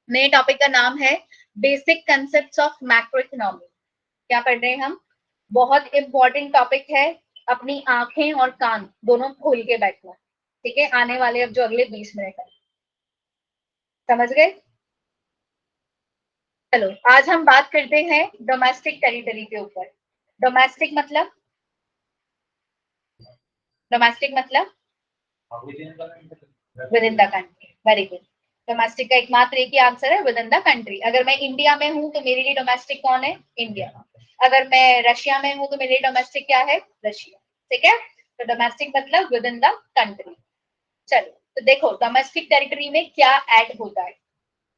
नए टॉपिक का नाम है basic concepts of macro economy. क्या पढ़ रहे हैं हम? बहुत इंपॉर्टेंट टॉपिक है, अपनी आंखें और कान दोनों खोल के बैठना, ठीक है? आने वाले अब जो अगले 20 मिनट है, समझ गए? चलो आज हम बात करते हैं डोमेस्टिक टेरिटरी के ऊपर। डोमेस्टिक मतलब डोमेस्टिक मतलब with in the country. Very good. Domestic का एकमात्र एक ही आंसर है, विद इन द कंट्री। अगर मैं इंडिया में हूं तो मेरे लिए डोमेस्टिक कौन है? इंडिया। अगर मैं रशिया में हूं तो मेरे लिए डोमेस्टिक क्या है? रशिया। ठीक है, तो डोमेस्टिक मतलब विद इन द कंट्री। चलो तो देखो डोमेस्टिक टेरिटरी में क्या ऐड होता है,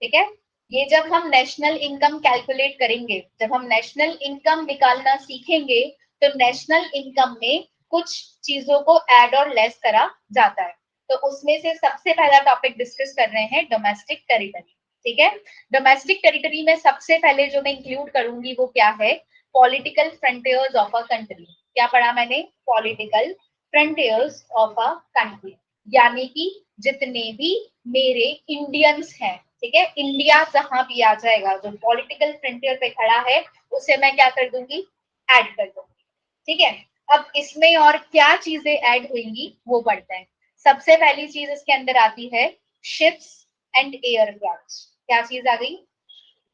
ठीक है? ये जब हम नेशनल इनकम कैलकुलेट करेंगे, जब हम नेशनल इनकम निकालना सीखेंगे, तो नेशनल इनकम में कुछ चीजों को ऐड और लेस करा जाता है। तो उसमें से सबसे पहला टॉपिक डिस्कस कर रहे हैं डोमेस्टिक टेरिटरी। ठीक है, डोमेस्टिक टेरिटरी में सबसे पहले जो मैं इंक्लूड करूंगी वो क्या है? Political frontiers of a country. क्या पढ़ा मैंने? Political frontiers of a country, यानी कि जितने भी मेरे इंडियंस हैं, ठीक है, इंडिया जहां भी आ जाएगा जो पॉलिटिकल फ्रंटियर पे खड़ा है उसे मैं क्या कर दूंगी? ऐड कर दूंगी। ठीक है, अब इसमें और क्या चीजें ऐड होंगी वो पढ़ते हैं। सबसे पहली चीज इसके अंदर आती है शिप्स एंड एयरक्राफ्ट। क्या चीज आ गई?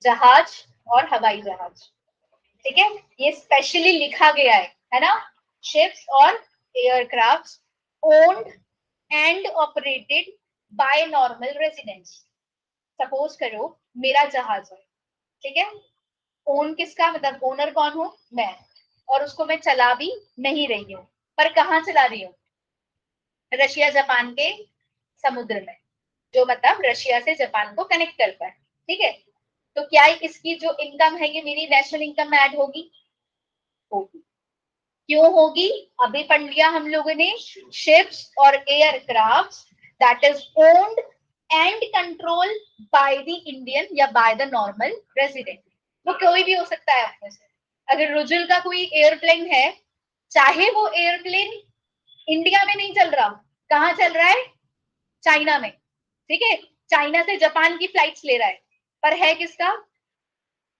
जहाज और हवाई जहाज। ठीक है, ये स्पेशली लिखा गया है ना? शिप्स और aircraft owned and operated by normal residents. Suppose करो मेरा जहाज है, ठीक है? ओन किसका, मतलब ओनर कौन हूं मैं, और उसको मैं चला भी नहीं रही हूँ, पर कहाँ चला रही हूँ? रशिया जापान के समुद्र में, जो मतलब रशिया से जापान को कनेक्ट करता है। ठीक है, तो क्या इसकी जो इनकम है ये मेरी नेशनल इनकम में ऐड होगी? होगी। क्यों होगी? अभी पढ़ लिया हम लोगों ने, शिप्स और aircraft that is owned and control by the Indian या बाय द नॉर्मल रेजिडेंट। वो कोई भी हो सकता है अपने से। अगर रुजुल का कोई एयरप्लेन है, चाहे वो एयरप्लेन इंडिया में नहीं चल रहा, कहाँ चल रहा है? चाइना में। ठीक है, चाइना से जापान की फ्लाइट्स ले रहा है, पर है किसका?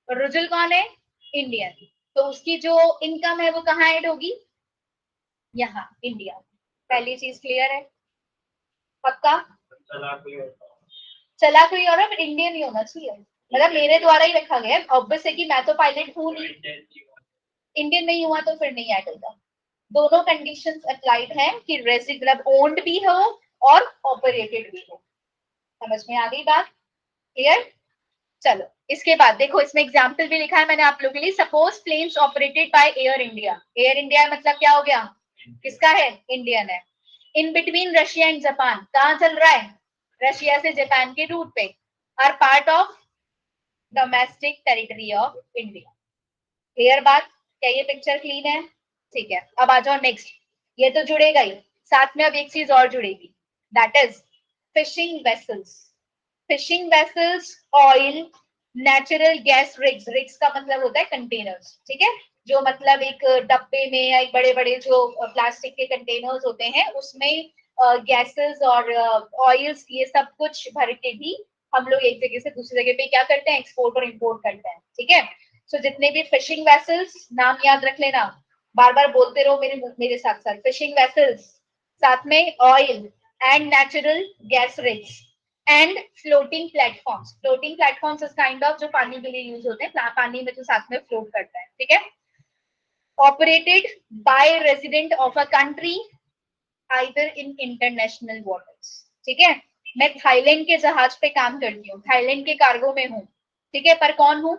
रुजुल कौन है? इंडियन। तो उसकी जो इनकम है वो कहाँ ऐड होगी? यहाँ इंडिया। पहली चीज क्लियर है? पक्का? चला कोई और इंडियन ही होना चाहिए, मतलब मेरे द्वारा ही रखा गया। ऑब्वियस है कि मैं तो पायलट हूँ नहीं, इंडियन नहीं हुआ तो फिर नहीं ऐड होगा। दोनों कंडीशंस अप्लाइड हैं कि रेसिडेंट ओन्ड भी हो और ऑपरेटेड भी हो। समझ में आ गई बात? क्लियर? चलो इसके बाद देखो, इसमें एग्जाम्पल भी लिखा है मैंने आप लोगों के लिए। Suppose planes operated by Air India. Air India मतलब क्या हो गया? किसका है? इंडियन है। In between Russia and Japan, कहाँ चल रहा है? रशिया से जापान के रूट पे। Are part of domestic territory of India. Clear बात? क्या ये पिक्चर क्लीन है? ठीक है, अब आ जाओ नेक्स्ट। ये तो जुड़ेगा ही, साथ में अब एक चीज और जुड़ेगी, that is fishing vessels. Fishing vessels, oil, natural gas rigs. Rigs का मतलब होता है कंटेनर्स, ठीक है? जो मतलब एक डब्बे में या एक बड़े बड़े जो प्लास्टिक के कंटेनर्स होते हैं उसमें गैसेस और ऑयल्स ये सब कुछ भर के भी हम लोग एक जगह से दूसरी जगह पे क्या करते हैं? एक्सपोर्ट और इंपोर्ट करते हैं। ठीक है, सो जितने भी फिशिंग वेसल्स, नाम याद रख लेना, बार बार बोलते रहो मेरे साथ साथ। फिशिंग वेसल्स, साथ में oil and natural gas rigs and floating platforms. Floating platforms is kind of जो पानी के लिए यूज होते हैं, पानी में जो साथ में फ्लोट करता है। ठीक है, operated by resident of a country either in international waters. ठीक है, मैं थाईलैंड के जहाज पे काम करती हूँ, थाईलैंड के कार्गो में हूँ, ठीक है, पर कौन हूँ?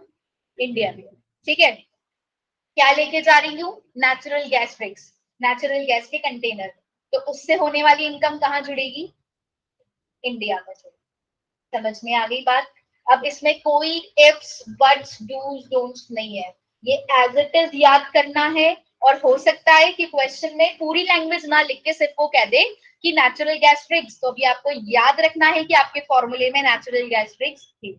इंडिया में। ठीक है, क्या लेके जा रही हूँ? Natural gas rigs, natural gas के कंटेनर। तो उससे होने वाली इनकम कहाँ जुड़ेगी? इंडिया में जुड़ेगी। समझ में आ गई बात? अब इसमें कोई इफ्स बट्स डूज डोंट्स नहीं है, ये एज इट इज याद करना है। और हो सकता है कि क्वेश्चन में पूरी लैंग्वेज ना लिख के सिर्फ वो कह दे कि नेचुरल गैस रिग्स, तो अभी आपको याद रखना है कि आपके फॉर्मूले में नेचुरल गैस रिग्स थी।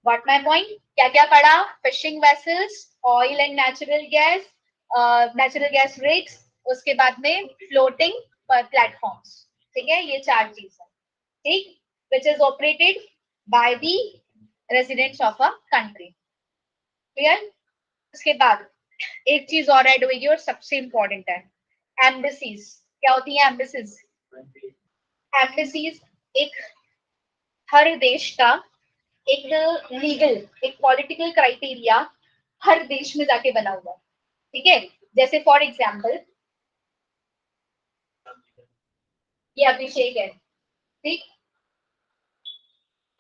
What my point? क्या क्या पढ़ा? Fishing vessels, oil and natural gas rigs, उसके बाद में फ्लोटिंग प्लेटफॉर्म्स। ठीक है, ये चार चीज है। ठीक, which is operated by the residents of a country. Clear? उसके बाद एक चीज और ऐड होगी और सबसे इंपॉर्टेंट है, एम्बेसीज। क्या होती है एम्बेसीज? एम्बेसीज एक हर देश का एक लीगल, एक पॉलिटिकल क्राइटेरिया हर देश में जाके बना हुआ, ठीक है? जैसे फॉर एग्जाम्पल ये अभिषेक है, ठीक?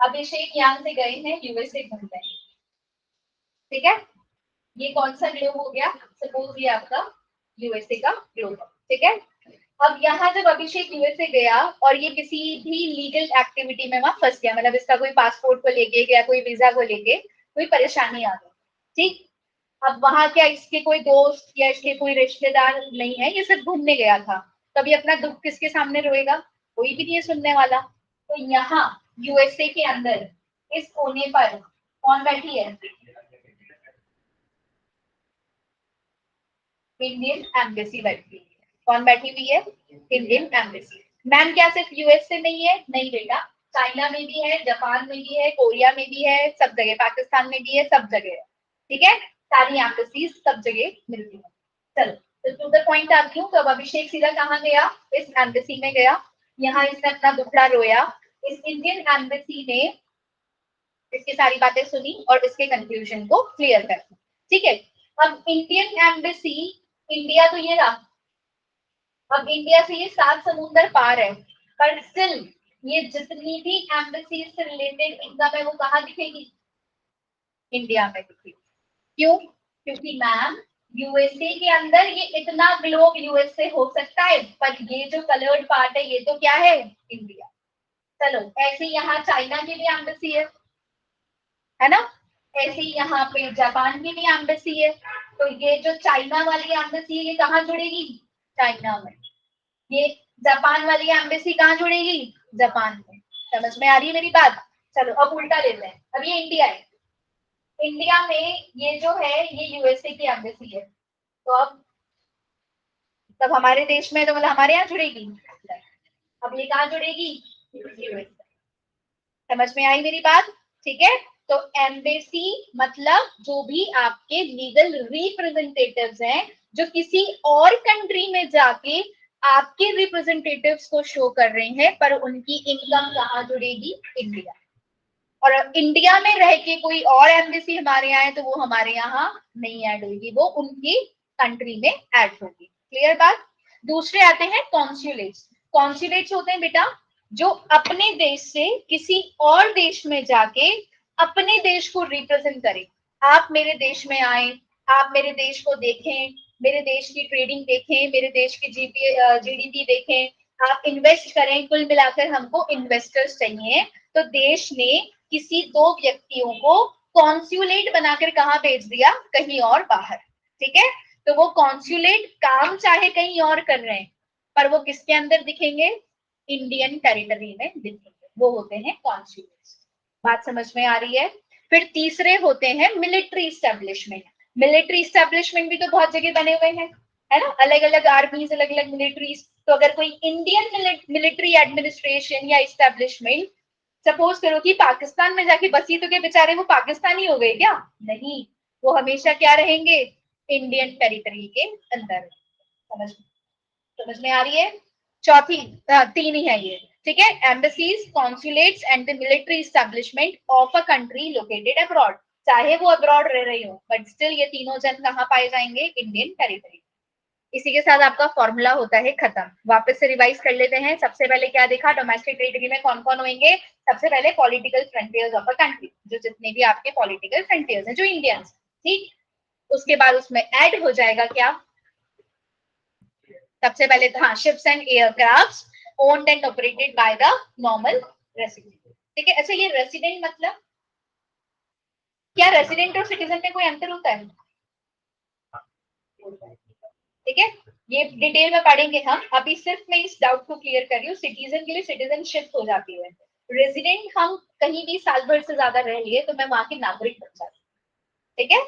अभिषेक यहाँ से गए हैं यूएसए घूमने, ठीक है? ये कौन सा ग्लोब हो गया? सपोज ये आपका यूएसए का ग्लोब, ठीक है? अब यहाँ जब अभिषेक यूएसए गया और ये किसी भी लीगल एक्टिविटी में वहां फंस गया, मतलब इसका कोई पासपोर्ट को लेके या कोई वीजा को लेके कोई परेशानी आ गई, ठीक? अब वहां क्या इसके कोई दोस्त या इसके कोई रिश्तेदार नहीं है, ये सिर्फ घूमने गया था, तभी अपना दुख किसके सामने रोएगा? कोई भी नहीं है सुनने वाला। तो यहाँ यूएसए के अंदर इस कोने पर कौन बैठी है? इंडियन एम्बेसी बैठी हुई है। कौन बैठी हुई है? Indian embassy. मैम क्या सिर्फ यूएस से नहीं है? नहीं बेटा, चाइना में भी है, जापान में भी है, कोरिया में भी है, सब जगह, पाकिस्तान में भी है, सब जगह है, ठीक है? सारी एम्बेसीज सब जगह मिलती है। चलो तो टू द पॉइंट आती हूँ। तो अब अभिषेक सीधा कहाँ गया? इस एम्बेसी में गया, यहाँ इसने अपना दुखड़ा रोया। इस इंडियन एम्बेसी ने इसकी सारी बातें सुनी और इसके कंफ्यूजन को क्लियर कर, ठीक है? अब इंडियन एम्बेसी, इंडिया तो ये रहा, अब इंडिया से ये 7 समुंदर पार है, पर स्टिल ये जितनी भी एम्बेसी से रिलेटेड इनकम है वो कहाँ दिखेगी? इंडिया में दिखेगी। क्यों? क्योंकि मैम यूएसए के अंदर ये इतना ग्लोब यूएसए हो सकता है, पर ये जो कलर्ड पार्ट है ये तो क्या है? इंडिया। चलो ऐसे यहाँ चाइना की भी एम्बेसी है ना? ऐसे ही यहाँ पे जापान की भी एम्बेसी है। तो ये जो चाइना वाली एम्बेसी है ये कहाँ जुड़ेगी? चाइना में। ये जापान वाली एम्बेसी कहाँ जुड़ेगी? जापान में। समझ में आ रही है मेरी बात? चलो अब उल्टा लेते हैं। अब ये इंडिया है, इंडिया में ये जो है ये यूएसए की एम्बेसी है, तो अब तब हमारे देश में तो मतलब हमारे यहाँ जुड़ेगी, अब ये कहाँ जुड़ेगी? यूएसए। समझ में आई मेरी बात? ठीक है? तो एम्बेसी मतलब जो भी आपके लीगल रिप्रेजेंटेटिव्स हैं जो किसी और कंट्री में जाके आपके रिप्रेजेंटेटिव्स को शो कर रहे हैं, पर उनकी इनकम कहाँ जुड़ेगी? इंडिया। और इंडिया में रह के कोई और एम्बेसी हमारे यहाँ है तो वो हमारे यहाँ नहीं ऐड होगी, वो उनकी कंट्री में ऐड होगी। क्लियर बात? दूसरे आते हैं कॉन्सुलेट्स। कॉन्सुलेट्स होते हैं बेटा जो अपने देश से किसी और देश में जाके अपने देश को रिप्रेजेंट करें। आप मेरे देश में आए, आप मेरे देश को देखें, मेरे देश की ट्रेडिंग देखें, मेरे देश की जीडीपी देखें, आप इन्वेस्ट करें। कुल मिलाकर हमको इन्वेस्टर्स चाहिए, तो देश ने किसी दो व्यक्तियों को कॉन्सुलेट बनाकर कहाँ भेज दिया? कहीं और बाहर, ठीक है? तो वो कॉन्सुलेट काम चाहे कहीं और कर रहे हैं, पर वो किसके अंदर दिखेंगे? इंडियन टेरिटरी में दिखेंगे, वो होते हैं कॉन्सुलेट्स। बात समझ में आ रही है? फिर तीसरे होते हैं मिलिट्री स्टैब्लिशमेंट। मिलिट्री स्टैब्लिशमेंट भी तो बहुत जगह बने हुए हैं, है ना? अलग अलग आर्मीज, अलग अलग मिलिट्रीज। तो अगर कोई इंडियन मिलिट्री एडमिनिस्ट्रेशन या स्टैब्लिशमेंट सपोज करो कि पाकिस्तान में जाके बसी, तो क्या बेचारे वो पाकिस्तानी हो गए क्या? नहीं, वो हमेशा क्या रहेंगे? इंडियन टेरिटरी के अंदर। समझ समझ में आ रही है? चौथी, तीन ही है ये, ठीक है? Embassies, consulates and the military establishment of a country located abroad. चाहे वो अब्रॉड रह रही हो, बट स्टिल ये तीनों जन कहाँ पाए जाएंगे? Indian territory. इसी के साथ आपका फॉर्मूला होता है खत्म। वापस से रिवाइज कर लेते हैं। सबसे पहले क्या देखा? डोमेस्टिक टेरिटरी में कौन कौन होंगे? सबसे पहले political frontiers of a country, जो जितने भी आपके पॉलिटिकल फ्रंटियर्स हैं, जो इंडियंस, ठीक? उसके बाद उसमें ऐड हो जाएगा क्या? सबसे पहले हाँ, ships and aircraft owned and operated by the normal resident, ठीक है? अच्छा, ये रेसिडेंट मतलब क्या? रेसिडेंट और सिटीजन में कोई अंतर होता है? ठीक है, ये डिटेल में पढ़ेंगे हम। अभी सिर्फ मैं इस डाउट को क्लियर कर रही हूँ। सिटीजन के लिए सिटीजनशिप हो जाती है, रेजिडेंट हम कहीं भी साल भर से ज्यादा रह लिए तो मैं वहां की नागरिक बन जाती हूँ, ठीक है?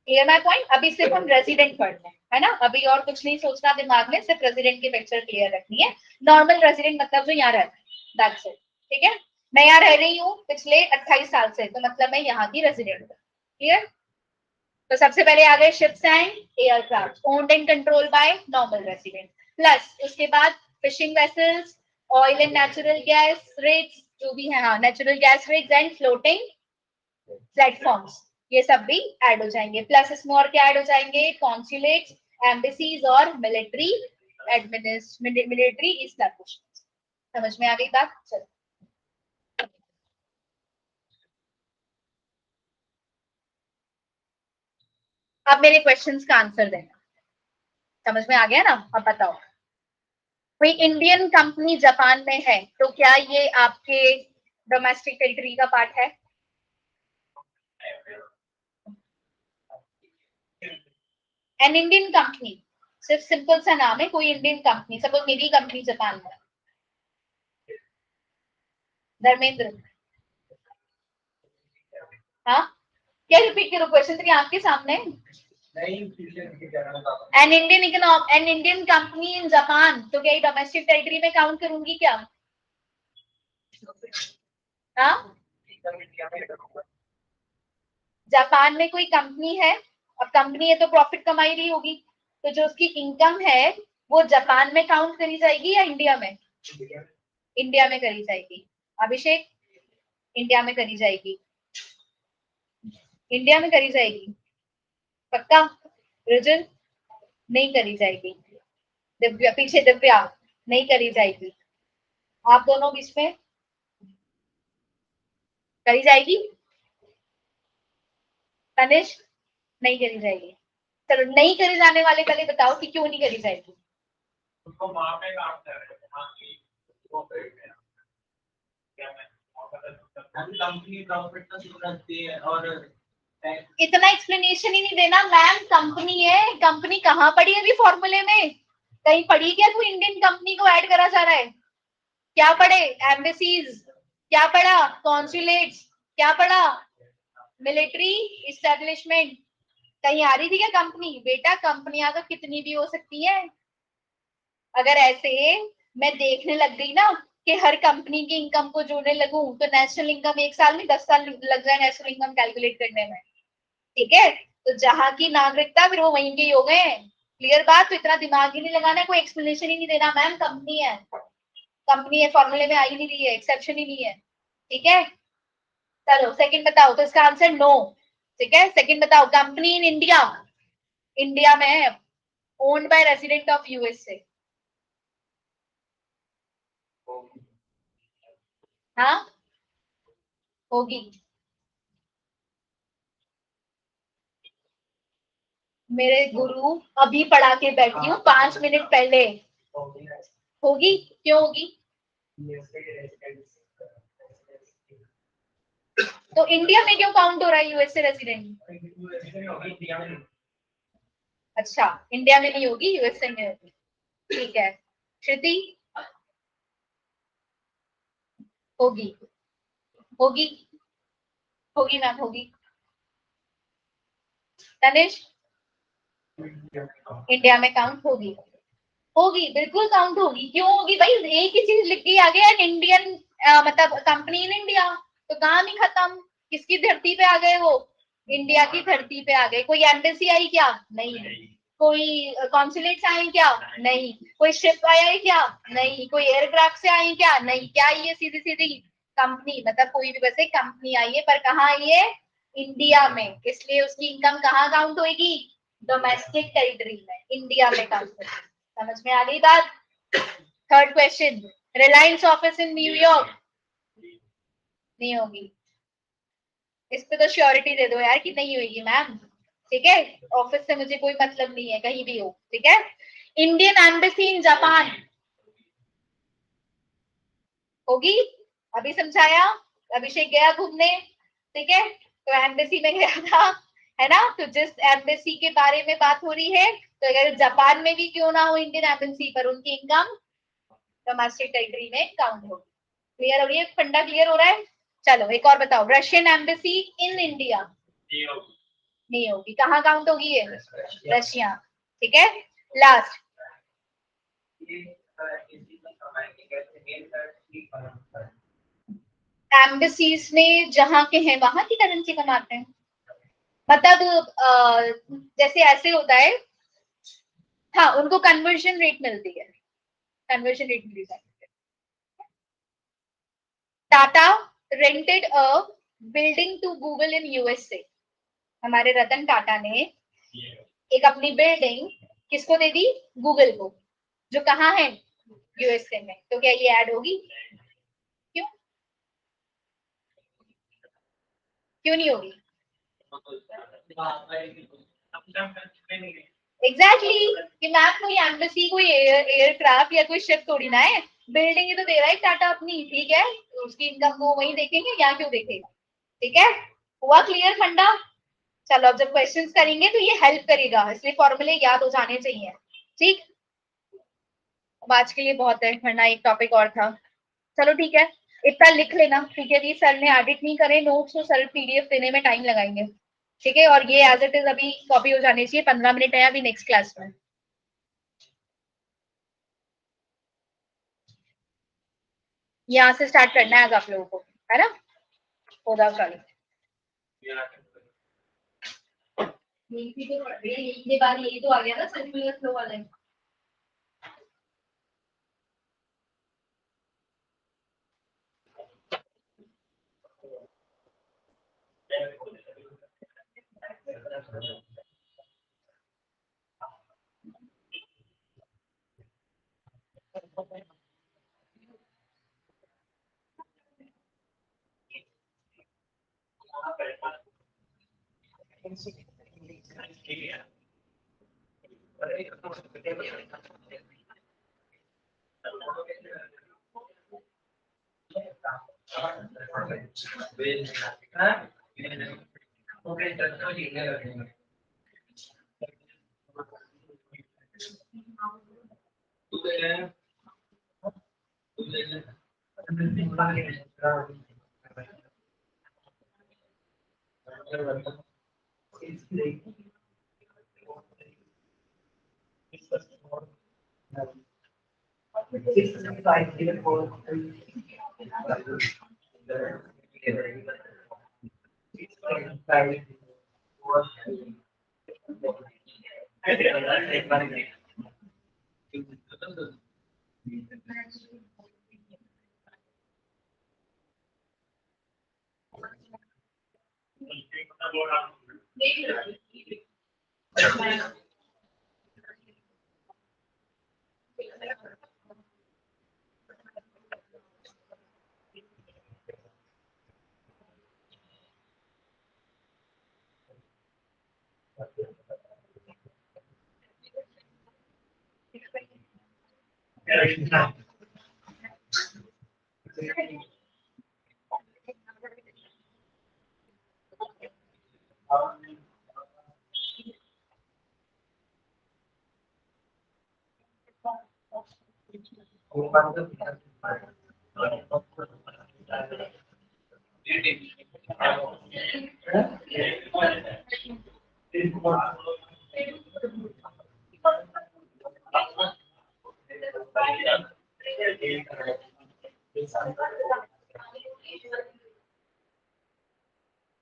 Clear my point? अभी सिर्फ हम रेजिडेंट पढ़ रहे हैं, है ना? अभी और कुछ नहीं सोचना दिमाग में, सिर्फ रेजिडेंट की पिक्चर क्लियर रखनी है। नॉर्मल रेजिडेंट मतलब जो यहाँ रहता है, दैट्स इट, ठीक है? मैं यहाँ रह रही हूँ पिछले 28 साल से, तो मतलब मैं यहाँ की रेजिडेंट हूँ। क्लियर? तो सबसे पहले आ गए ships and aircraft owned and control by normal resident, plus उसके बाद fishing vessels, oil and natural gas rigs, जो भी है, हाँ, natural gas rigs and floating platforms, ये सब भी ऐड हो जाएंगे। प्लस इसमें और क्या ऐड हो जाएंगे? कॉन्सुलेट्स, एम्बेसीज और मिलिट्री मिलिट्री इस्टेब्लिशमेंट। समझ में आ गई बात? चलो, अब मेरे क्वेश्चंस का आंसर देना। समझ में आ गया ना? अब बताओ, कोई इंडियन कंपनी जापान में है तो क्या ये आपके डोमेस्टिक टेरिटरी का पार्ट है? एन इंडियन कंपनी, सिर्फ सिंपल सा नाम है, कोई इंडियन कंपनी, सपोज मेरी कंपनी जापान में। धर्मेंद्र, हाँ, क्या रिपीट करो क्वेश्चन? तेरी आपके सामने। An Indian an Indian company in Japan, तो क्या ये डोमेस्टिक टेरिटरी में काउंट करूंगी क्या? हाँ, जापान में कोई कंपनी है, अब कंपनी है तो प्रॉफिट कमाई रही होगी, तो जो उसकी इनकम है वो जापान में काउंट करी जाएगी या इंडिया में? इंडिया में करी जाएगी। अभिषेक, इंडिया में करी जाएगी, इंडिया में करी जाएगी, पक्का? रुजुल, नहीं करी जाएगी। दिव्या, पीछे दिव्या, नहीं करी जाएगी। आप दोनों बीच में, करी जाएगी। तनिष, नहीं करी जाएगी। चलो, नहीं करी जाने वाले पहले बताओ कि क्यों नहीं करी जाएगी। उसको वहां पे काम कर रहे हैं, हाँ, कंपनी प्रॉफिट तो रखती है और इतना एक्सप्लेनेशन ही नहीं देना मैम। कंपनी है, कंपनी कहाँ पड़ी है अभी फॉर्मूले में? कहीं पड़ी क्या? कोई इंडियन कंपनी को ऐड करा जा रहा है? क्या पढ़े? एम्बेसीज, क्या पढ़ा? कॉन्सुलेट्स, क्या पढ़ा? Military establishment. कहीं आ रही थी क्या कंपनी? बेटा, कंपनियां तो कितनी भी हो सकती है। अगर ऐसे मैं देखने लग गई ना कि हर कंपनी की इनकम को जोड़ने लगूं, तो नेशनल इनकम एक साल में 10 साल लग जाए नेशनल इनकम कैलकुलेट करने में। ठीक है, तो जहां की नागरिकता फिर वो वहीं के ही हो गए। क्लियर बात? तो इतना दिमाग ही नहीं लगाना, कोई एक्सप्लेनेशन ही नहीं देना। मैम कंपनी है, कंपनी है, फॉर्मूले में आ ही नहीं रही है, एक्सेप्शन ही नहीं है। ठीक है, चलो सेकंड बताओ, तो इसका आंसर नो। ठीक है, सेकंड बताओ, कंपनी इन इंडिया, इंडिया में है, owned by resident of USA. हाँ, होगी। मेरे गुरु, अभी पढ़ा के बैठी हूँ 5 मिनट पहले। होगी, क्यों होगी? तो इंडिया में क्यों काउंट हो रहा है यूएसए रेसिडेंट? अच्छा, इंडिया में नहीं होगी, यूएसए में होगी। ठीक है, श्रुति, होगी, होगी, होगी मैम, होगी। तनिष, इंडिया में काउंट होगी, होगी, बिल्कुल काउंट होगी। क्यों होगी भाई? एक ही चीज लिख के आ गया, इंडियन मतलब कंपनी इन इंडिया, तो काम ही खत्म। किसकी धरती पे आ गए वो? इंडिया की धरती पे आ गए। कोई एम्बेसी आई क्या? नहीं। कोई कॉन्सुलेट्स आए क्या? नहीं। कोई शिप आया है क्या? नहीं। कोई एयरक्राफ्ट से आई क्या? नहीं। क्या आई है? सीधी सीधी कंपनी, मतलब कोई भी बस एक कंपनी आई है, पर कहाँ आई है? इंडिया में। इसलिए उसकी इनकम कहाँ काउंट होगी? डोमेस्टिक टेरिटरी में, इंडिया में काउंट होगी। समझ में आ गई बात? Third question, Reliance office in New York, नहीं होगी। इस पे तो श्योरिटी दे दो यार कि नहीं होगी मैम। ठीक है, ऑफिस से मुझे कोई मतलब नहीं है, कहीं भी हो। ठीक है, इंडियन एम्बेसी इन जापान, होगी। अभी समझाया, अभिषेक गया घूमने। ठीक है, तो एम्बेसी में गया था, है ना? तो जिस एम्बेसी के बारे में बात हो रही है, तो अगर जापान में भी क्यों ना हो इंडियन एम्बेसी, पर उनकी इनकम डोमेस्टिक टेरिटरी में काउंट होगी। क्लियर हो रही है? फंडा क्लियर हो रहा है? चलो एक और बताओ, रशियन एम्बेसी इन इंडिया, नहीं होगी। कहाँ काउंट होगी ये? रशिया। ठीक है, लास्ट, एम्बेसीज में जहाँ के हैं वहां की करेंसी कमाते हैं। मतलब जैसे ऐसे होता है, हाँ उनको कन्वर्जन रेट मिलती है, कन्वर्जन रेट मिली जाती है। Tata rented a building to Google in USA. हमारे रतन टाटा ने एक अपनी बिल्डिंग किसको दे दी? गूगल को, जो कहाँ है? यूएसए में। तो क्या ये ऐड होगी? क्यों? क्यों नहीं होगी? एग्जैक्टली कि मैम कोई एम्बेसी, कोई एयरक्राफ्ट या कोई शिप थोड़ी ना है, बिल्डिंग ही तो दे रहा है टाटा अपनी, ठीक है, तो उसकी इनकम को वही देखेंगे, यहाँ क्यों देखेगा? ठीक है, हुआ क्लियर फंडा? चलो अब जब क्वेश्चंस करेंगे तो ये हेल्प करेगा, इसलिए फॉर्मूले याद हो जाने चाहिए। ठीक, अब आज के लिए बहुत है, वरना एक टॉपिक और था। चलो ठीक है, इतना लिख लेना, ठीक है जी, सर ने एडिट नहीं करे नोट्स तो सर पीडीएफ देने में टाइम लगाएंगे, ठीक है, और ये एज इट इज अभी कॉपी हो जानी चाहिए, 15 मिनट है अभी नेक्स्ट क्लास में। यहाँ से स्टार्ट करना है आज आप लोगों को, है ना? हो जाओ चालू। ये बार यही तो आ गया ना सर्कुलर फ्लो वाला।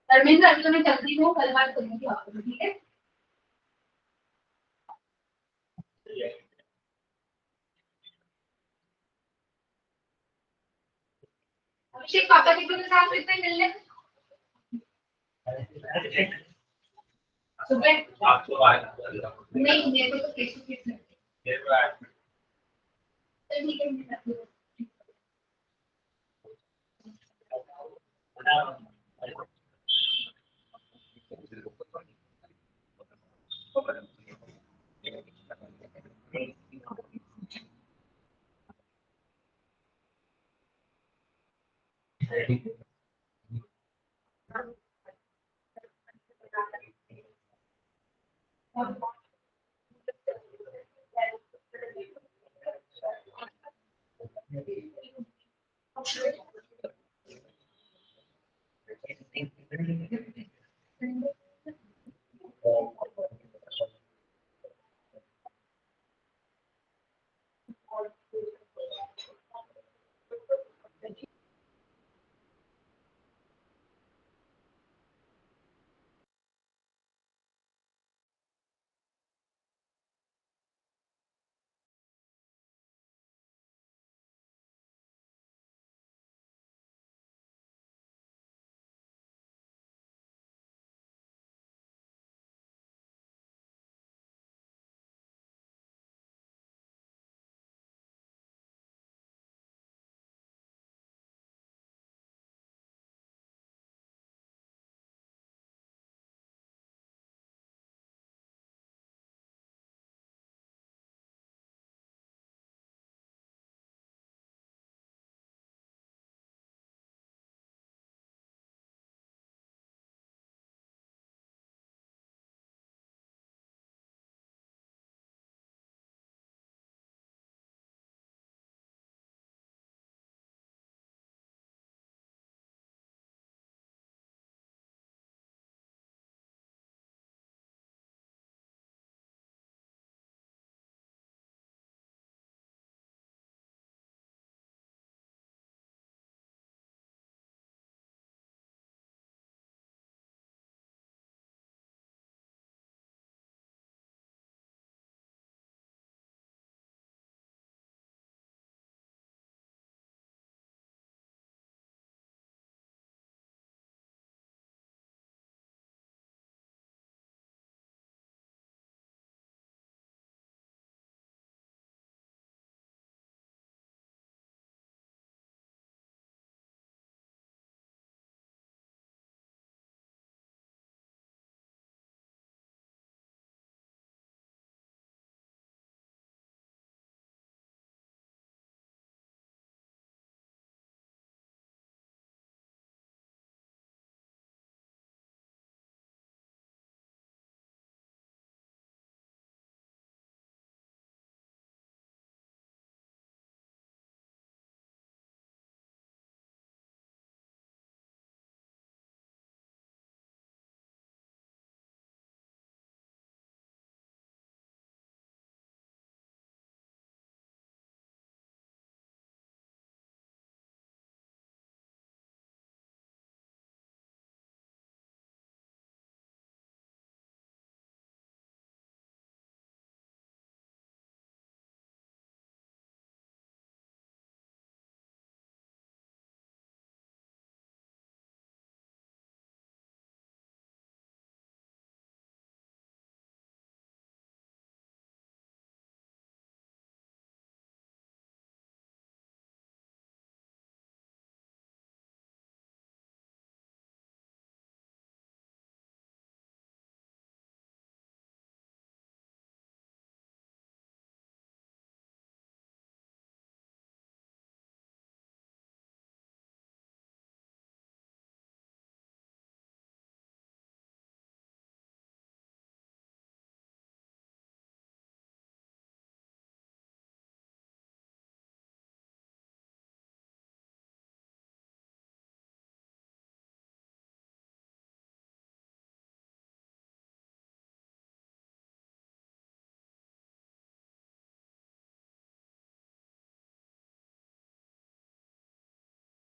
धर्मेंद्र अभी तो मैं चलती हूँ, कल बात करूंगी आपको, ठीक है? अभिषेक पापा जी के साथ इतने मिलने सुबह नहीं, मेरे को तो फेस टू फेस ठीक है।